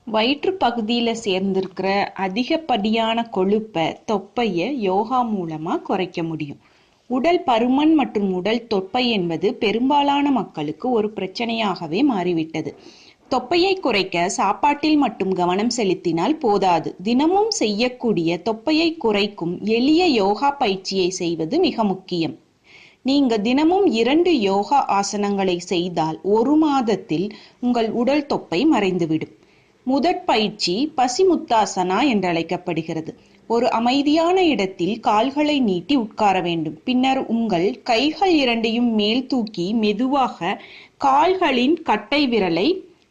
வயிற்று பகுதியில் சேர்ந்திருக்கிற அதிகப்படியான கொழுப்பை தொப்பையை யோகா மூலமா குறைக்க முடியும். உடல் பருமன் மற்றும் உடல் தொப்பை என்பது பெரும்பாலான மக்களுக்கு ஒரு பிரச்சனையாகவே மாறிவிட்டது. தொப்பையை குறைக்க சாப்பாட்டில் மட்டும் கவனம் செலுத்தினால் போதாது. தினமும் செய்யக்கூடிய தொப்பையை குறைக்கும் எளிய யோகா பயிற்சியை செய்வது மிக முக்கியம். நீங்க தினமும் 2 யோகா ஆசனங்களை செய்தால் 1 மாதத்தில் உங்கள் உடல் தொப்பை மறைந்துவிடும். முதற் பயிற்சி பசிமுத்தாசனா என்றழைக்கப்படுகிறது. ஒரு அமைதியான இடத்தில் கால்களை நீட்டி உட்கார வேண்டும். பின்னர் உங்கள் கைகள் 2ஐயும் மேல் தூக்கி மெதுவாக கால்களின் கட்டை விரலை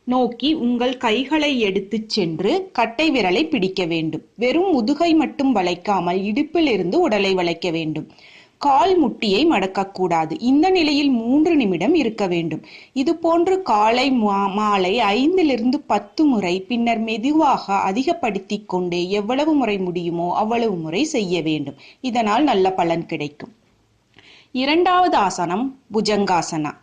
நோக்கி உங்கள் கைகளை எடுத்துச் சென்று கட்டை விரலை பிடிக்க வேண்டும். வெறும் முதுகை மட்டும் வளைக்காமல் இடுப்பில் இருந்து உடலை வளைக்க வேண்டும். கால் முட்டியை மடக்கக்கூடாது. இந்த நிலையில் 3 நிமிடம் இருக்க வேண்டும். இது போன்று காலை மாலை 5-10 முறை, பின்னர் மெதுவாக அதிகப்படுத்திக் கொண்டே எவ்வளவு முறை முடியுமோ அவ்வளவு முறை செய்ய வேண்டும். இதனால் நல்ல பலன் கிடைக்கும். 2வது ஆசனம் புஜங்காசனா.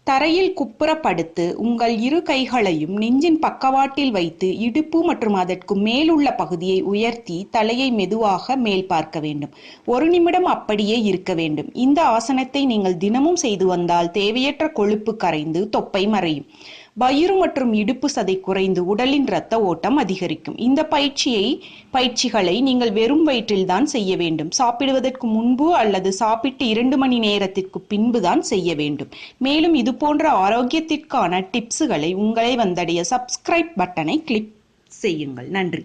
தரையில் குப்புற படுத்து உங்கள் 2 கைகளையும் நெஞ்சின் பக்கவாட்டில் வைத்து இடுப்பு மற்றும் அதற்கு மேலுள்ள பகுதியை உயர்த்தி தலையை மெதுவாக மேல் பார்க்க வேண்டும். 1 நிமிடம் அப்படியே இருக்க வேண்டும். இந்த ஆசனத்தை நீங்கள் தினமும் செய்து வந்தால் தேவையற்ற கொழுப்பு கரைந்து தொப்பை மறையும். வயிறு மற்றும் இடுப்பு சதை குறைந்து உடலின் இரத்த ஓட்டம் அதிகரிக்கும். இந்த பயிற்சிகளை நீங்கள் வெறும் வயிற்றில் தான் செய்ய வேண்டும். சாப்பிடுவதற்கு முன்பு அல்லது சாப்பிட்டு 2 மணி நேரத்திற்கு பின்பு தான் செய்ய வேண்டும். மேலும் இது போன்ற ஆரோக்கியத்திற்கான டிப்ஸுகளை உங்களை வந்தடைய சப்ஸ்கிரைப் பட்டனை கிளிக் செய்யுங்கள். நன்றி.